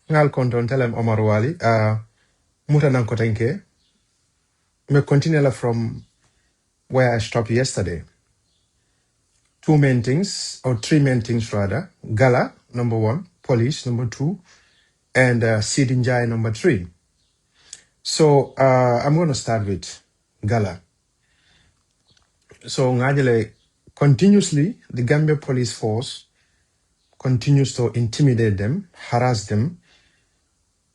ngal konton telem Omar Wally muta nan ko tanke me continue from where I stopped yesterday. Two main things, or three main things rather. Gala, number one, police, number two, and Seedy Njie, number three. So I'm going to start with Gala. So ngajele, continuously, the Gambia police force continues to intimidate them, harass them,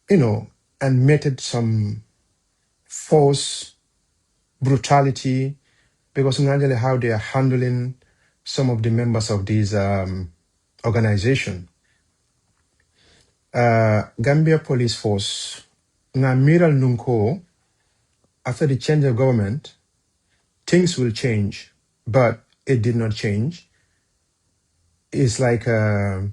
and meted some force, brutality, because ngajele how they are handling some of the members of these organization. Gambia police force, nga miral nunko, after the change of government, things will change, but it did not change. It's like the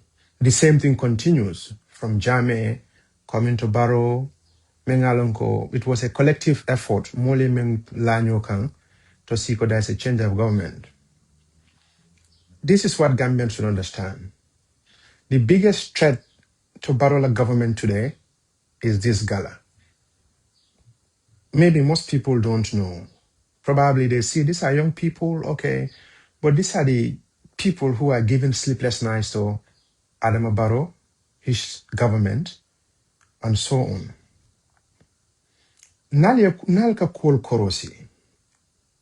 same thing continues from Jame coming to Barrow, Mengalonko. It was a collective effort, Mole Meng Lanyo Kang, to see if there's a change of government. This is what Gambians should understand. The biggest threat to Barrow government today is this Gala. Maybe most people don't know. Probably they see these are young people, okay, but these are the people who are giving sleepless nights to Adama Barrow, his government, and so on. Nalka Kol Korosi,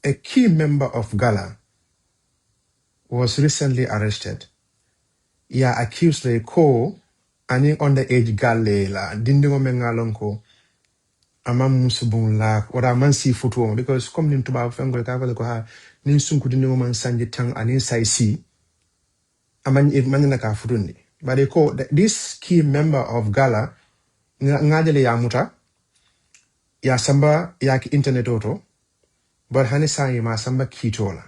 a key member of Gala, was recently arrested. Yeah, accused the ko ani underage gale la dindingo mengalonko amam musubun la wada man si photo because come nim tuba fengol ka ko ha nin sunku dindingo man sanji tang ani sai si aman it man na ka futundi but they call this key member of Gala ngajele ya muta ya samba ya ki internet auto but hani sai ma samba kitola.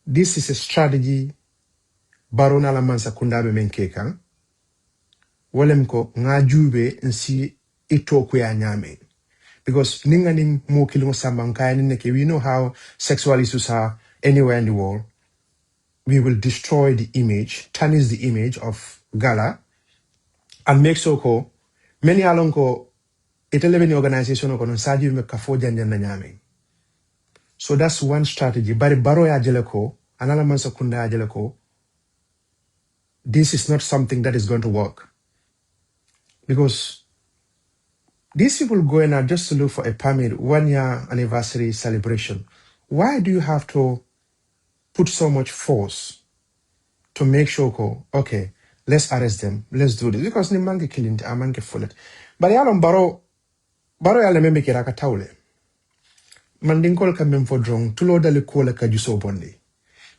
This is a strategy Barona la mansa kundabe menkeka walem ko ngajube nsi itoku ya nyame because ninga ning mo kilimo samba nkaya neke we know how sexual issues are anywhere in the world. We will destroy the image, tarnish the image of Gala and make so ko many alonko iteleveni organization ko non saji me kafo janja na nyame. So that's one strategy. Bari baro ya jeleko anala mansa kunda ya jeleko. This is not something that is going to work. Because these people going out just to look for a permit, 1 year anniversary celebration. Why do you have to put so much force to make sure, okay, let's arrest them, let's do this? Because ni mangi killing, amangi fullet. But yalom baro yale membe kiraka taule. Mandinkol kamem for drong, tulo dali kola kajuso bondi.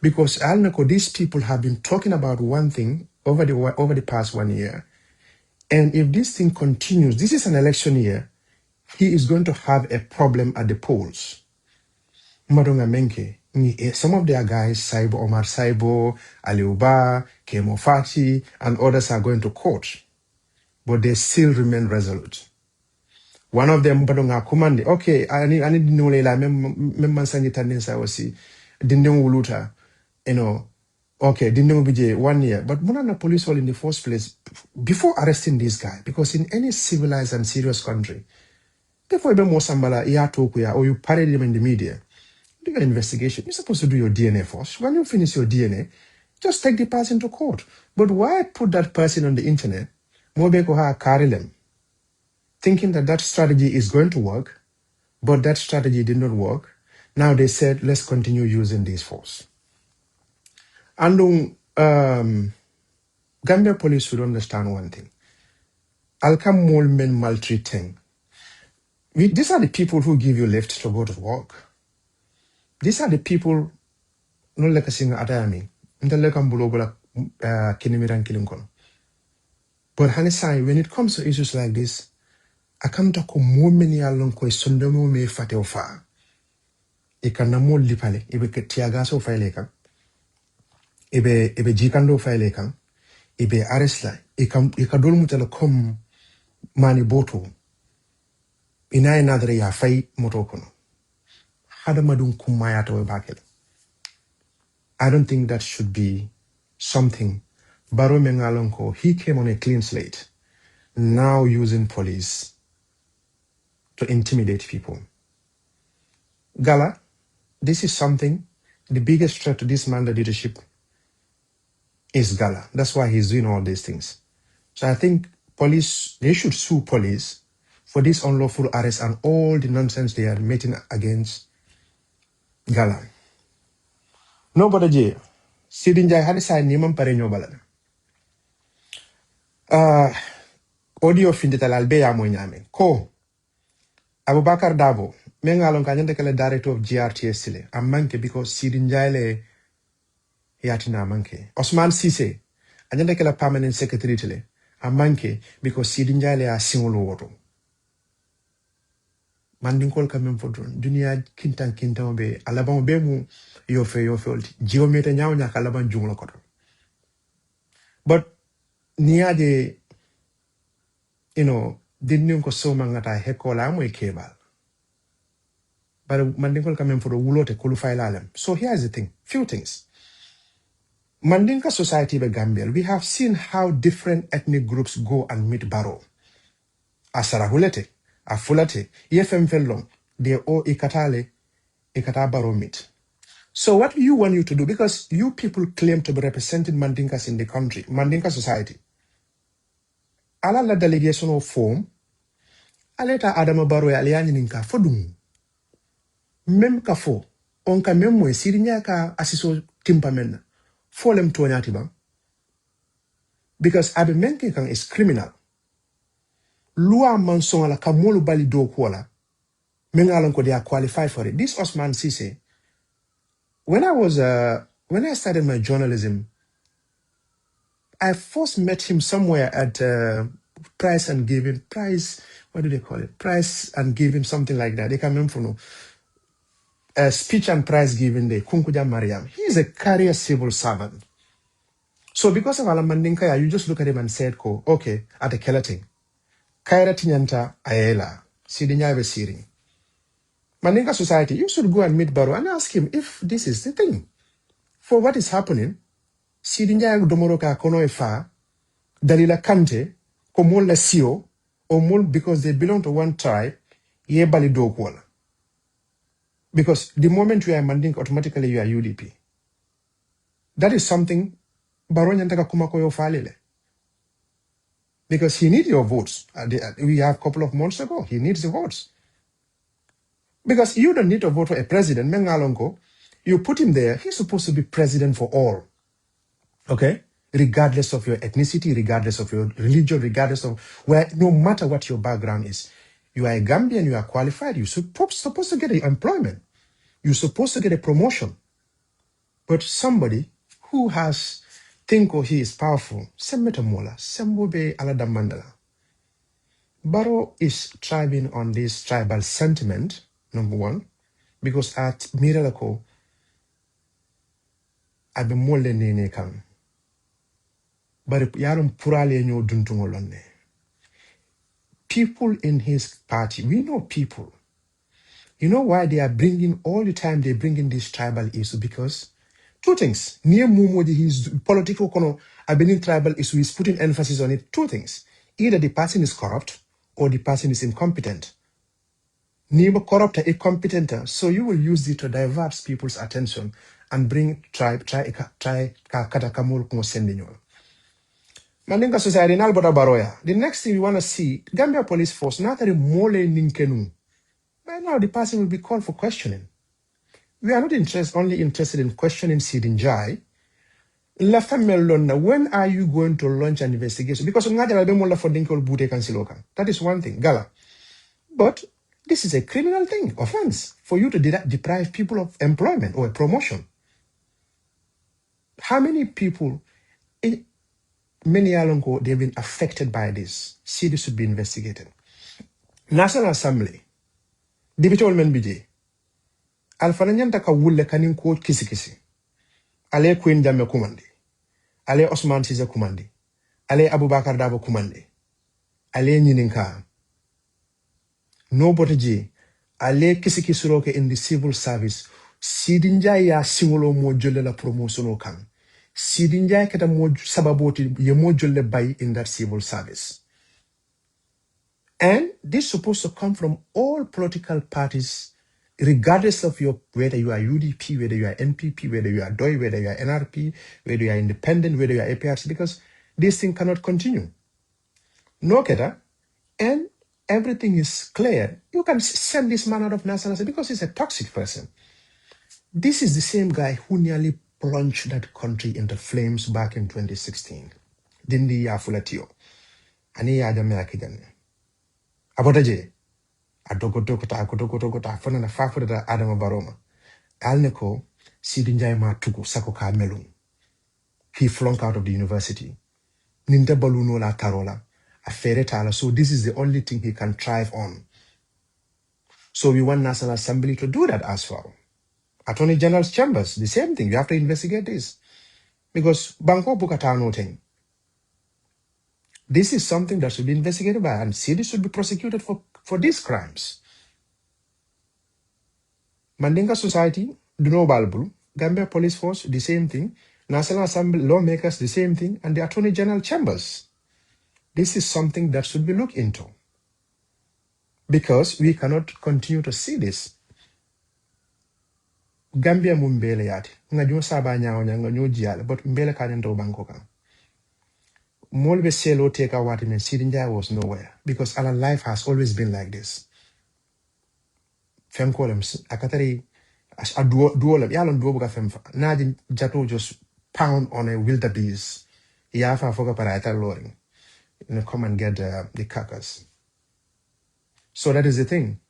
Because alnako, these people have been talking about one thing over the past 1 year. And if this thing continues, this is an election year, he is going to have a problem at the polls. Madonga Menke, some of their guys, Saibo, Omar Saibo, Aliuba, Kemo Fati, and others are going to court. But they still remain resolute. One of them, Madonga Kumandi, okay, I need to know Lela, Memman Tanisa was Dindon Wuluta, okay, didn't be 1 year. But Munana police all in the first place, before arresting this guy, because in any civilized and serious country, before you more sambala, or you parade him in the media, do your investigation. You're supposed to do your DNA first. When you finish your DNA, just take the person to court. But why put that person on the internet, Mobeko carry them, thinking that that strategy is going to work, but that strategy did not work. Now they said, let's continue using this force. And Gambia police should understand one thing. Alcam mol men maltreating. These are the people who give you lift to go to work. These are the people no like a singer adami. But Hanisai, when it comes to issues like this, I come to more many along question me fateofa. Ikanamo lipale, ibe tiagaso faileka, ibe jikando faileka. Ibe arresla ikadol mutala kom mani boto ina nadre ya fay moto kono hada madum kumaya to bakel. I don't think that should be something. Baro Mengalonko, he came on a clean slate. now using police to intimidate people. Gala, this is something, the biggest threat to this man's leadership is Gala. That's why he's doing all these things. So I think police, they should sue police for this unlawful arrest and all the nonsense they are making against Gala. Nobody J. Seedy Njie had sign Niman Pareño Balana. Audio findita l'albeya mo nyame. Ko Abubakar Dabo, mengalon kanyande kala director of GRTS sile. Amanke because Seedy Njie le yatina amanke. Osman Sise, anyande kala permanent secretary tile. Amanke because Seedy Njie le a singolo woto. Mandinkol kamem fodron. Dunia kintan be alabang be mu yofe olti. Geomete nyao nyaka alaban junglo koto. But niya de didn't ko so mangata hekola mo kebal. But Mandinka coming for the wulote qualify lalem. So here's the thing, few things. Mandinka society be Gambia, we have seen how different ethnic groups go and meet Baro. Asarahulete, Afulate, EFM Fellong, they all ikata Baro meet. So what you want you to do, because you people claim to be representing Mandinkas in the country, Mandinka society. Ala la delegation of form, aleta Adama Baro ya aliani ninka fodum. Mem ka fo, on ka mem mwe Seedy Njie ka asiso timpa men. Folem to nyati bang. Because abe menke kang is criminal. Lua mansong ala kamolu bali do kuala. Mengalan ko they are qualified for it. This Osman Sise, when I started my journalism, I first met him somewhere at Price and Giving. Price, what do they call it? Price and Giving, something like that. They can remember no. Speech and prize giving day, Kunkuja Mariam. He is a career civil servant. So because of Alamandinka, you just look at him and said, okay, at the Kelating. Kaira Tinyanta Aela, Seedy Njie Siri. Mandinka society, you should go and meet Baro and ask him if this is the thing. For what is happening, Seedy Njie Domoroka Kono Efa, Dalila Kante, Komol La Sio, or Mol because they belong to one tribe, Ye Bali Dokwala. Because the moment you are Mandinka, automatically you are UDP. That is something Baron Yantaka Kumakoyo Falele. Because he needs your votes. We have a couple of months ago. He needs the votes. Because you don't need to vote for a president. Mengalongo, you put him there. He's supposed to be president for all. Okay? Regardless of your ethnicity, regardless of your religion, regardless of where, no matter what your background is. You are a Gambian, you are qualified. You're supposed to get employment. You're supposed to get a promotion. But somebody who has think he is powerful, Semmeta Mola, Sembobe Alada Mandala. Baro is thriving on this tribal sentiment, number one, because at Miralako, I've been more than Nene Kang. But Yarum Purale no Duntungolone. People in his party, we know people. You know why they are bringing, all the time they bring in this tribal issue? Because two things. Near Mumodi, his political kono, Abenin tribal issue is putting emphasis on it. Two things. Either the person is corrupt or the person is incompetent. Neither corrupt or incompetent. So you will use it to divert people's attention and bring try katakamul ko sendinyo. Mandinka society in Alberta Baroya. The next thing we want to see, Gambia Police Force, not a mole ninkenu. By now the person will be called for questioning. We are not only interested in questioning Seedy Njie. When are you going to launch an investigation? Because that is one thing, Gala. But this is a criminal thing, offense, for you to deprive people of employment or a promotion. How many people, many years ago, they've been affected by this? Seedy should be investigated. National Assembly, Dibiti Olmen BJ, Alfananyanta ka wulle kanin ko kisi. Ale Queen Jamme Kumandi. Ale Osman Sise Kumandi. Ale Abubakar Dabo Kumandi. Ale Nyininka. Nobody J. Ale Kisiki Suroke in the civil service. Seedy Njie ya singolo mo jolle la promotion o kan. Seedy Njie keta mo sababoti ye mo jolle bay in that civil service. And this is supposed to come from all political parties, regardless of whether you are UDP, whether you are NPP, whether you are DOI, whether you are NRP, whether you are independent, whether you are APRC, because this thing cannot continue. No, Keta, and everything is clear. You can send this man out of national assembly because he's a toxic person. This is the same guy who nearly plunged that country into flames back in 2016. Dindi ya fulatio. Ani ya jame akijane. Abotaje. Adokotokota fana na fafura da Adama Baroma. Alneko Seedy Njie ma tuku sako ka melum. He flunked out of the university. Ninte baluno la tarola. Afere tala. So this is the only thing he can thrive on. So we want National Assembly to do that as well. Attorney General's chambers, the same thing. We have to investigate this. Because Banko Bukata no thing. This is something that should be investigated by, and Seedy should be prosecuted for these crimes. Mandinka Society, Duno Balbul, Gambia Police Force, the same thing. National Assembly lawmakers, the same thing. And the Attorney General chambers. This is something that should be looked into. Because we cannot continue to see this. Gambia mumbele yati. Nga nyo saba nyao nga nyo jiale, but mbele kanendo bankoka. Molbe selo teka wati men Seedy Njie was nowhere. Because our life has always been like this. Fem columns, akatari, a duolab, yalon duobuka fem, naji jato just pound on a wildebeest. Yafa foka paraita loring. Come and get the carcass. So that is the thing.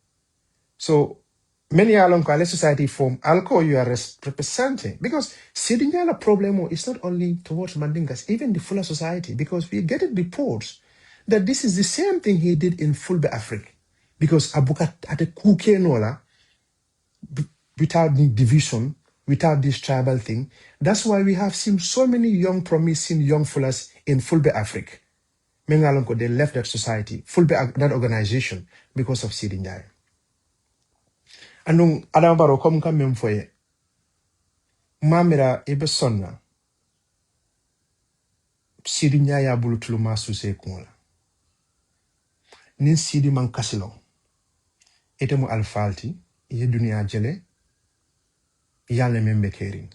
So many along Kwale society form alcohol you are representing, because Seedy Njie problem is not only towards Mandingas, even the fuller society, because we get reports that this is the same thing he did in Fulbe Africa, because Abuka at a kuke nola, without the division, without this tribal thing. That's why we have seen so many young promising young fullers in Fulbe Africa. Mengalonko, they left that society, Fulbe, that organization, because of Seedy Njie. Anung Adama Barrow come memfoye. Mamira ebe sonna. Seedy Njie ya bulu tuluma suse kungola. Nin Seedy man kasilong. Ete mu alfalti, ye dunia jele, yale membe kering.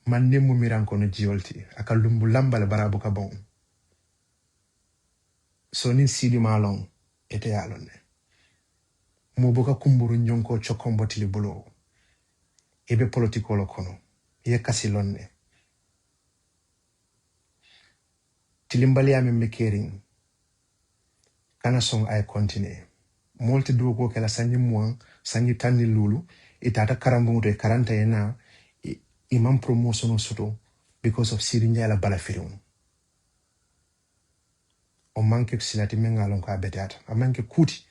Mande mu miranko no jiolti, akalumbu lambale barabu kabong. So nin Seedy malong, ete yalone. Muboka kumburu nyonko chokombo tilibulo. Ebe politikolo kono. Ye kasilonne. Tilimbali ya membe kering. Kana song ay continue. Molti dugo kela sanyi muang, sanyi tani lulu, itata karambungu karanta yena, imam promotion soto because of Seedy Njie la balafirium. O manke silati mengalon ka betata. A manke kuti.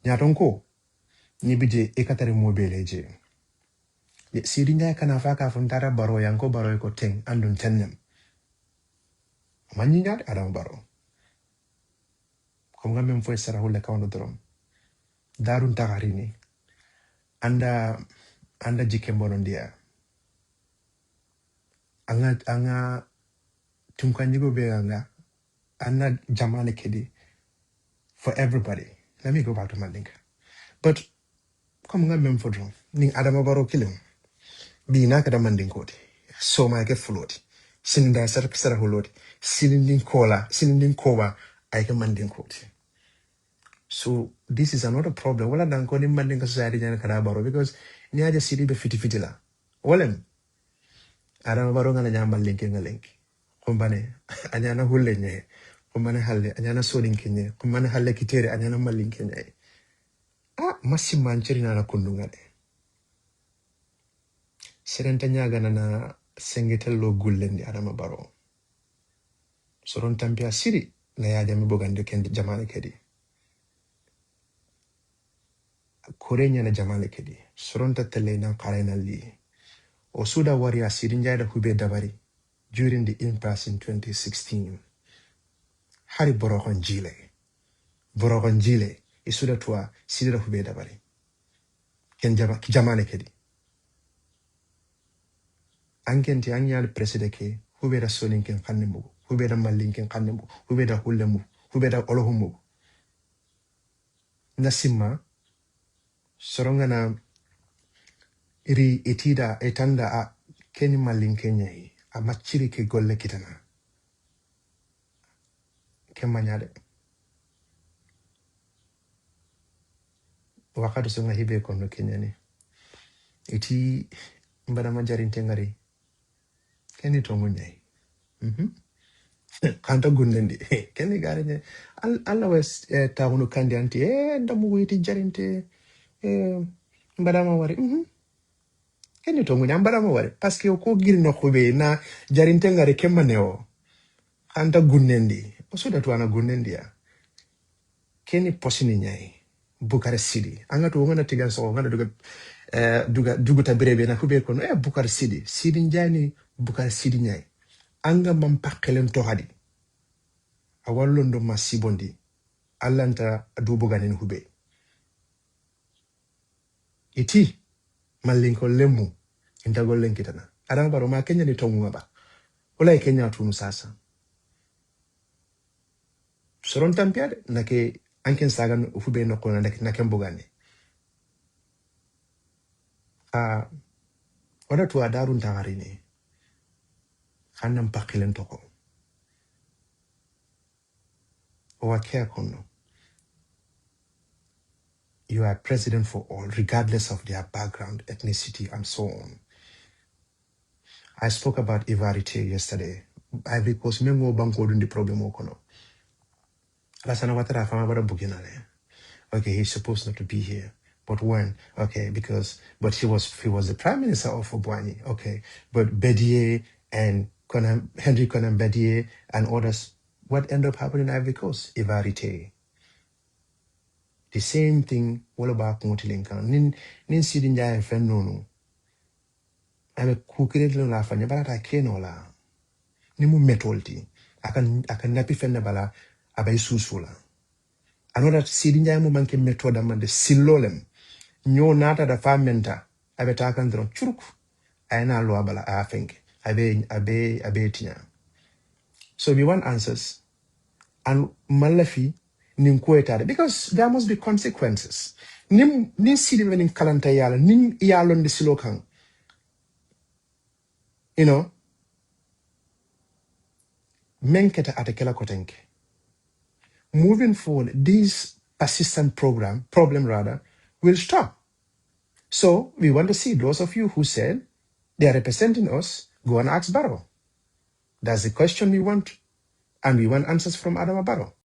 Nyatonko, nibije ekatari mobile. Seedy Njie kana faka funtara baro yanko baro yako teng, andun tenem. Manyinyat Adama Barrow. Kom nga mem foy sara hulle kawno drom. Darun tagarini. Anda jike mbonondia. Anga tumkanyigo beanga. Anda jamale kedi. For everybody. Let me go back to Mandinka. But kom nga mem for drom. Ning Adama Barrow killing. Bi naka da Mandinkoti. So ma ke float. Sininda sara huloti. Sinindin kowa. I can Mandinkoti. So this is another problem. Wala nang koni Mandinka society jana Kadabaro, because ni aja Seedy be fiti la. Walem Adama Barrow ngana jamba link. Kumbane anyana hulle nye. Kumbane halle anyana sodin kenye. Kumbane halle kitere anyana malinke nye. Masi mancheri na kundungane. Serenta nyaga na sengetel gullendi Adama Barrow. Soron tampia Seedy na yaja mibogande kendi jamane kedi. Korenya na jamale kedi. Soronta tele na karena li. Osuda waria Seedy Njie da hube dabari during the impasse in 2016. Hari borogon jile. Isuda tua Seedy da hube dabari. Ken jamale kedi. Ankenti anyal preside ke hube da sonin ken kannembu. Hube da malin ken kannembu. Hube da hullemu. hubeda olohumu nasima sorongana iri itida etanda a keni malin Kenya yi a machiri ke golle kitana kemanyade wakati songa hibe kono Kenya ni iti mbada majarin tengari keni tongu nyai kanta gundendi keni gari nye alla wes taunu kandi anti ndamu iti jarinte mbada ma wari keni tongu nyai mbada ma wari paske ko giri no khube na jarinte ngari kemaneo kanta gundendi osoda tuana gundendi ya keni posini nyai Bukar Seedy anga to ngana tigan so ngana duga tabirebe na hube kono Bukar Seedy Seedy Njie ni Bukar Seedy Njie anga mam pakelen to hadi awallondo masibondi allanta dubu ganin hube iti mallinko lemu intagol lenkitana adama baro ma Kenya ni tongu ngaba wala Kenya tunu sasa soron tampiade nake anken sagan hube no kona nake mbugane wada tu adarun tagarini kanam pakelen toko Owakia kono. You are president for all, regardless of their background, ethnicity, and so on. I spoke about Ivarite yesterday. Ivory Coast, mengo banko dundi problem okono. Lasana watara fama bara buginale. Okay, he's supposed not to be here. But when? Okay, but he was the prime minister of Obwani. Okay, but Bedier and Henry Conan Bedier and others, what ended up happening in Ivory Coast? Ivarite. The same thing all about Motilinka. Nin Seedy Njie fen nono. Ame kukire lo la fanya bala ta keno la. Nimu metolti. Akan napi fenne bala abay susula. Another Seedy Njie mu manke metoda man de silolem. Nyo nata da famenta. Abe ta kan dron churuk. Ayna lo abala afenke. Abe tinya. So we want answers. And malafi because there must be consequences. Nin Seedy venin kalanta yala, nin yalon de silokan. You know, menketa atekela kotenke. Moving forward, this persistent problem will stop. So we want to see those of you who said they are representing us, go and ask Barrow. That's the question we want. And we want answers from Adama Barrow.